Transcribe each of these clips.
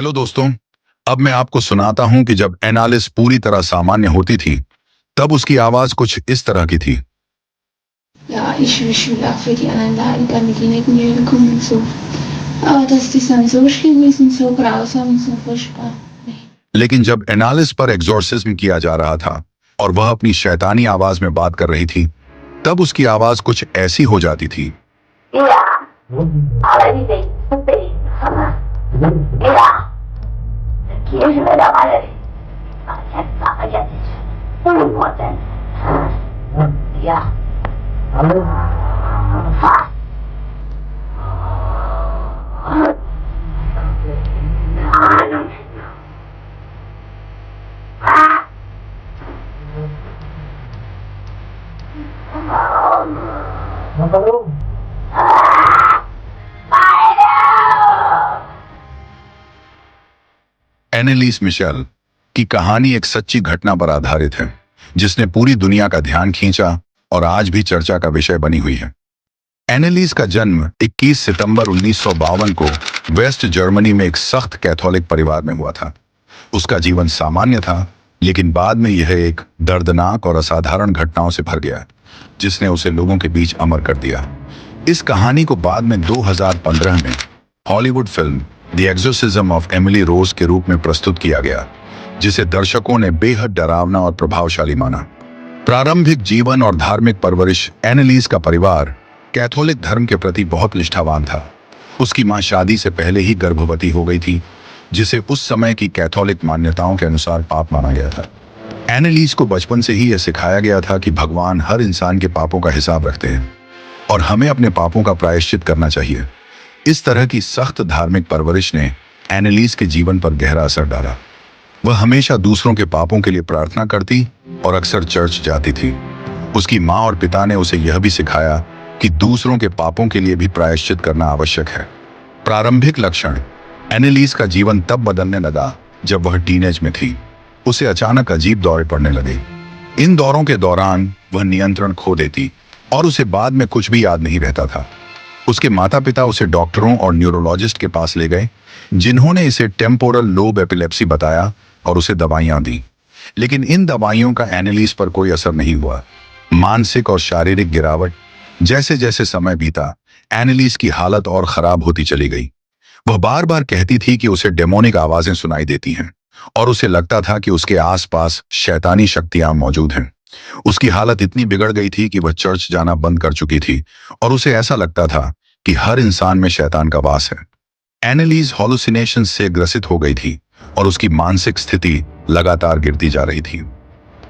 Hello दोस्तों। अब मैं आपको सुनाता हूं कि जब एनालिस पूरी तरह सामान्य होती थी तब उसकी आवाज कुछ इस तरह की थी। Ja, ich wünsche mir auch für die anderen Leiden, damit die nicht mehr kommen und so. Aber dass das dann so schlimm ist und so grausam und so furchtbar. Nee. लेकिन जब एनालिस पर एग्जॉर्सिज्म किया जा रहा था और वह अपनी शैतानी आवाज में बात कर रही थी तब उसकी आवाज कुछ ऐसी हो जाती थी। Ja, allerdings bin ich ja, Kirche mit der Walle. Jetzt 100%. Ja. Fast. Anneliese Michel की कहानी एक सच्ची घटना पर आधारित है जिसने पूरी दुनिया का ध्यान खींचा और आज भी चर्चा का विषय बनी हुई है। एनालिस का जन्म 21 सितंबर 1952 को वेस्ट जर्मनी में एक सख्त कैथोलिक परिवार में हुआ था। उसका जीवन सामान्य था, लेकिन बाद में यह एक दर्दनाक और असाधारण घटनाओं से भर गया जिसने उसे लोगों के बीच अमर कर दिया। इस कहानी को बाद में 2015 में Hollywood film the exorcism of Emily Rose के रूप में प्रस्तुत किया गया, जिसे दर्शकों ने बेहद डरावना और प्रभावशाली माना। प्रारंभिक जीवन और धार्मिक परवरिश। एनालिस का परिवार कैथोलिक धर्म के प्रति बहुत निष्ठावान था। उसकी मां शादी से पहले ही गर्भवती हो गई थी, जिसे उस समय की कैथोलिक मान्यताओं के अनुसार पाप माना गया था। एनालिस को बचपन से ही यह सिखाया गया था कि भगवान हर इंसान के पापों का हिसाब रखते हैं और हमें अपने पापों का प्रायश्चित करना चाहिए। इस तरह की सख्त धार्मिक परवरिश ने एनालिस के जीवन पर गहरा असर डाला। वह हमेशा दूसरों के पापों के लिए प्रार्थना करती और अक्सर चर्च जाती थी। उसकी माँ और पिता ने उसे यह भी सिखाया कि दूसरों के पापों के लिए भी प्रायश्चित करना आवश्यक है। प्रारंभिक लक्षण। एनालिस का जीवन तब बदलने लगा जब वह टीनेज में थी। उसे अचानक अजीब दौरे पड़ने लगे। इन दौरों के दौरान वह नियंत्रण खो देती और उसे बाद में कुछ भी याद नहीं रहता था। उसके माता पिता उसे डॉक्टरों और न्यूरोलॉजिस्ट के पास ले गए, जिन्होंने इसे टेम्पोरल लोब एपिलेप्सी बताया और उसे दवाइयां दी, लेकिन इन दवाइयों का एनालिस पर कोई असर नहीं हुआ। मानसिक और शारीरिक गिरावट। जैसे जैसे समय बीता, एनालिस की हालत और खराब होती चली गई। वह बार बार कहती थी कि उसे डेमोनिक आवाजें सुनाई देती हैं और उसे लगता था कि उसके आसपास शैतानी शक्तियां मौजूद हैं। उसकी हालत इतनी बिगड़ गई थी कि वह चर्च जाना बंद कर चुकी थी और उसे ऐसा लगता था कि हर इंसान में शैतान का वास है। एनालिस हॉलुसिनेशन से ग्रसित हो गई थी और उसकी मानसिक स्थिति लगातार गिरती जा रही थी।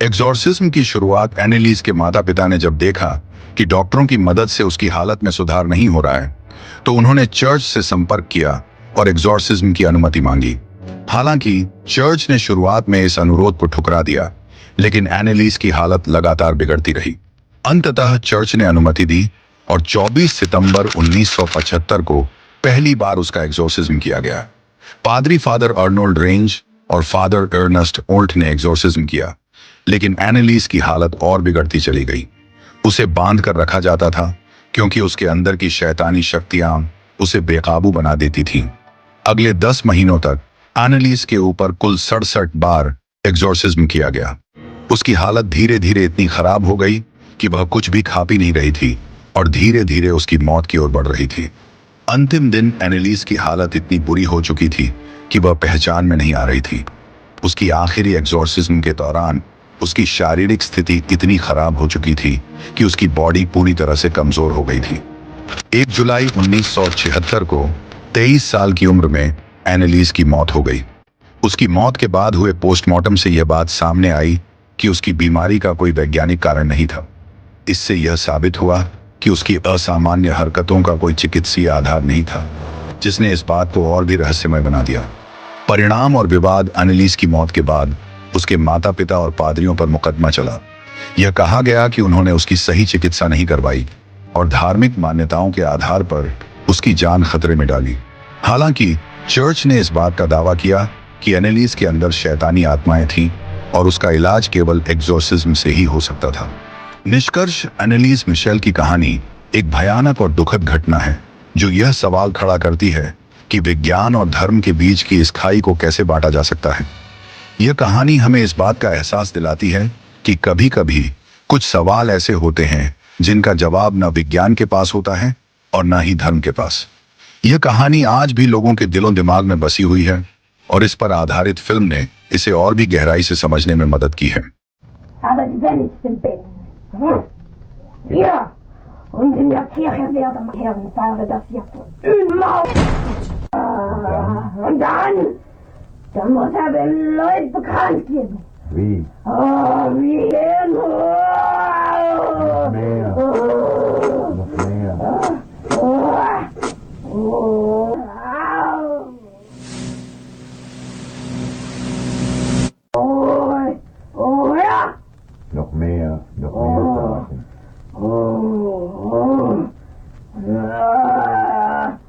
एक्सोर्सिज्म की शुरुआत। एनालिस के माता पिता ने जब देखा कि डॉक्टरों की मदद से उसकी हालत में सुधार नहीं हो रहा है, तो उन्होंने चर्च से संपर्क किया और एक्सोर्सिज्म की अनुमति मांगी। हालांकि चर्च ने शुरुआत में इस अनुरोध को ठुकरा दिया, लेकिन एनालिस की हालत लगातार बिगड़ती रही। अंततः चर्च ने अनुमति दी और 24 सितंबर 1975 को पहली बार उसका एक्सोर्सिज्म किया गया। पादरी फादर अर्नोल्ड रेंज और फादर अर्नेस्ट ओल्ट ने एक्सोर्सिज्म किया, लेकिन एनालिस की हालत और बिगड़ती चली गई। उसे बांध कर रखा जाता था क्योंकि उसके अंदर की शैतानी शक्तियां उसे बेकाबू बना देती थीं। अगले 10 महीनों तक एनालिस के ऊपर कुल 67 बार एक्सोर्सिज्म किया गया। उसकी हालत धीरे धीरे इतनी खराब हो गई कि वह कुछ भी खा पी नहीं रही थी और धीरे धीरे उसकी मौत की ओर बढ़ रही थी। अंतिम दिन एनालिस की हालत इतनी बुरी हो चुकी थी कि वह पहचान में नहीं आ रही थी। उसकी आखिरी एक्सोर्सिज्म के दौरान उसकी शारीरिक स्थिति इतनी खराब हो चुकी थी कि उसकी बॉडी पूरी तरह से कमजोर हो गई थी। 1 जुलाई 1976 को 23 साल की उम्र में एनालिस की मौत हो गई। उसकी मौत के बाद हुए पोस्टमार्टम से यह बात सामने आई कि उसकी बीमारी का कोई वैज्ञानिक कारण नहीं था। इससे यह साबित हुआ कि उसकी असामान्य हरकतों का कोई चिकित्सीय आधार नहीं था, जिसने इस बात को और भी रहस्यमय बना दिया। परिणाम और विवाद। एनालिस की मौत के बाद उसके माता पिता और पादरियों पर मुकदमा चला। यह कहा गया कि उन्होंने उसकी सही चिकित्सा नहीं करवाई और धार्मिक मान्यताओं के आधार पर उसकी जान खतरे में डाली। हालांकि चर्च ने इस बात का दावा किया कि एनालिस के अंदर शैतानी आत्माएं थीं और उसका इलाज केवल एक्सोर्सिज्म से ही हो सकता था। निष्कर्ष। एनालिस मिशेल की कहानी एक भयानक और दुखद घटना है जो यह सवाल खड़ा करती है कि विज्ञान और धर्म के बीच की इस खाई को कैसे बांटा जा सकता है। यह कहानी हमें इस बात का एहसास दिलाती है कि कभी कभी कुछ सवाल ऐसे होते हैं जिनका जवाब न विज्ञान के पास होता है और न ही धर्म के पास। यह कहानी आज भी लोगों के दिलों दिमाग में बसी हुई है और इस पर आधारित फिल्म ने इसे और भी गहराई से समझने में मदद की है। Aber die wenigsten beten. Ja, und in der Kirche werden Herrenfahrer das ja immer. Und dann muss er den Leuten bekannt geben. Wie? Wie denn? Noch mehr. Noch mehr. Noch mehr sagen.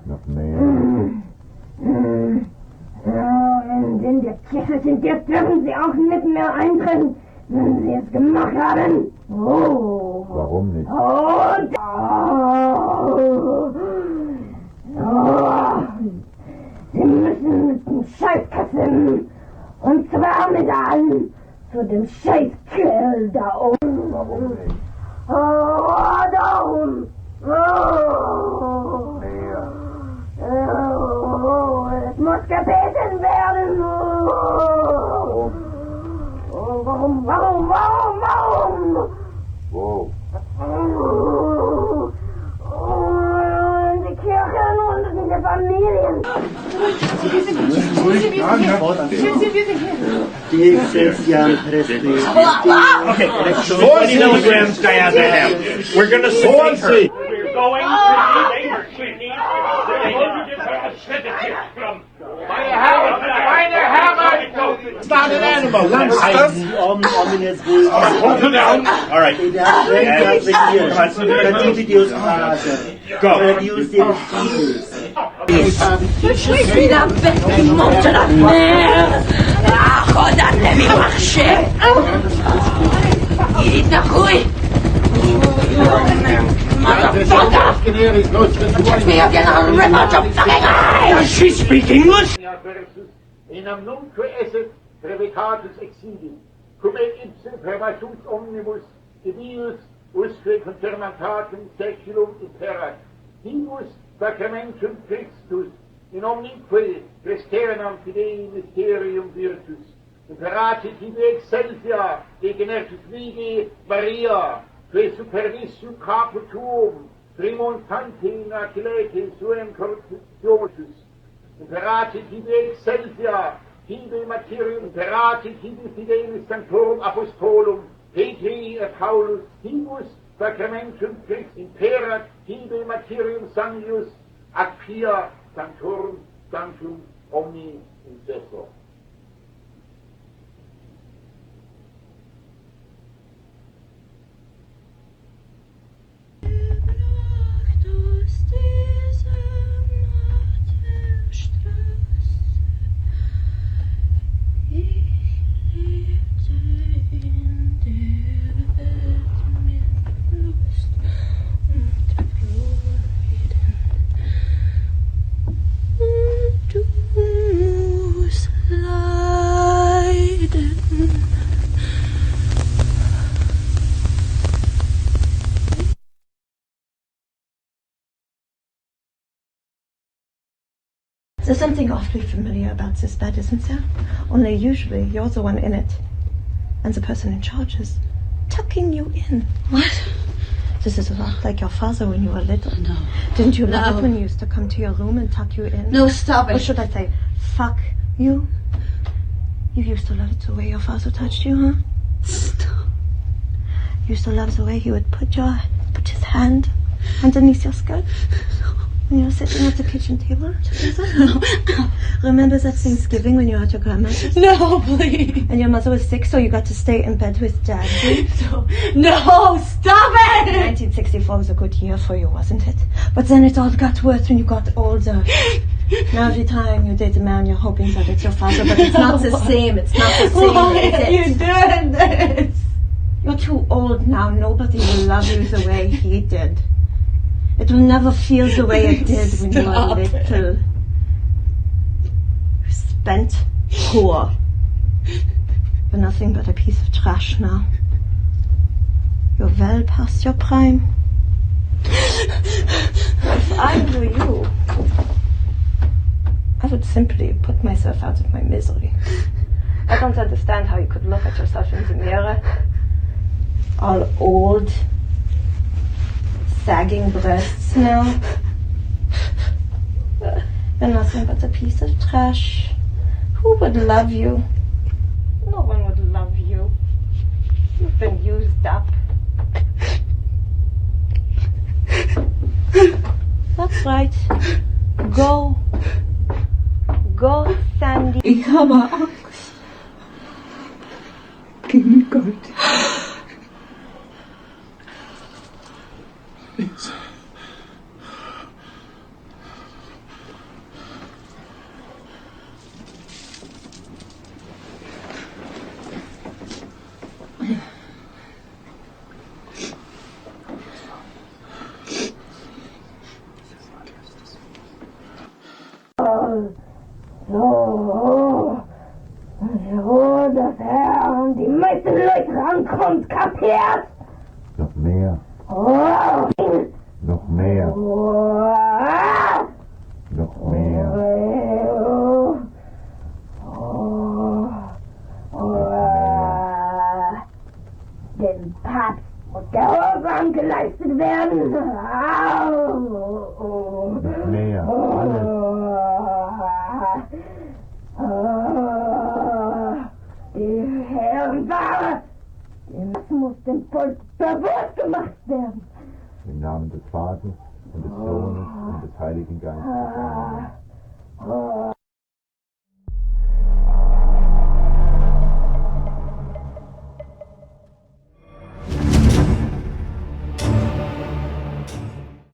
Noch mehr. Und in der Kirche sind jetzt, dürfen Sie auch nicht mehr eintreten, wenn Sie es gemacht haben. Warum nicht? Sie müssen mit dem Scheißkassen und zwar mit allen zu dem Scheißkerl da oben. Warum nicht? Darum. Mehr. Es muss gebeten werden. Warum? Wo? In die Kirchen und in die Familien. Die Christian Presti. Okay, 40 milligrams diazepam. We're going to sedate her. We're going to sedate her. We need to give her a sedative from... Meine Herren! It's not an animal. Ominous voice. Hold her down. All right. Continuous father. Go. Produce the fetus. Je suis la bête qui monte la mer. Regarde-les marcher. Il est accroué. Motherfucker! Catch me again, I'll rip out your fucking eyes! Does she speak English? Inam nunque esset brevicatus exidi, cum et ipse prematus omnibus divius usque confirmatatum seculum imperat, divus sacramentum Christus in omnique presternam fidei mysterium virtus, imperati tibi excelsia de genertus vidi Maria, que supervissu capo tuum, primontanti in Achillete suem corruptionis, imperati tibi excelsia, tibi materium, imperati tibi fidelis sanctorum apostolum, Petri et Paulus, tibus sacramentum Christi, imperat tibi materium sanguius, ac pia sanctorum sanctum omni incessor. There's something awfully familiar about this bed, isn't there? Only usually you're the one in it. And the person in charge is tucking you in. What? This is a lot like your father when you were little. No. Didn't you love No. it when he used to come to your room and tuck you in? No, stop Or it. should I say, fuck you? You used to love it the way your father touched you, huh? Stop. You used to love the way he would put his hand underneath your skirt when you were sitting at the kitchen table together. No. Remember that Thanksgiving when you were at your grandmother's? No, please. And your mother was sick, so you got to stay in bed with Daddy. No, stop it! 1964 was a good year for you, wasn't it? But then it all got worse when you got older. Now every time you date a man, you're hoping that it's your father, but it's not the same. It's not the same, Why is are it? you doing this? You're too old now. Nobody will love you the way he did. It will never feel the way it did when you were Stop it. little. bent, poor. You're nothing but a piece of trash now. You're well past your prime. If I were you, I would simply put myself out of my misery. I don't understand how you could look at yourself in the mirror, all old, sagging breasts now. You're nothing but a piece of trash. Who would love you? No one would love you. You've been used up. That's right. Go. Go, Sandy. Ich habe Angst. Kind Gott. Please. So, dass er die meisten Leute rankommt, kapiert? Noch mehr. Oh, Noch mehr. oh, Noch mehr. Dem Papst muss der Gehorsam geleistet werden. Noch mehr. Alles. Die Herrenware, das muss dem Volk bewusst gemacht werden. Im Namen des Vaters und des Sohnes und des Heiligen Geistes. Amen.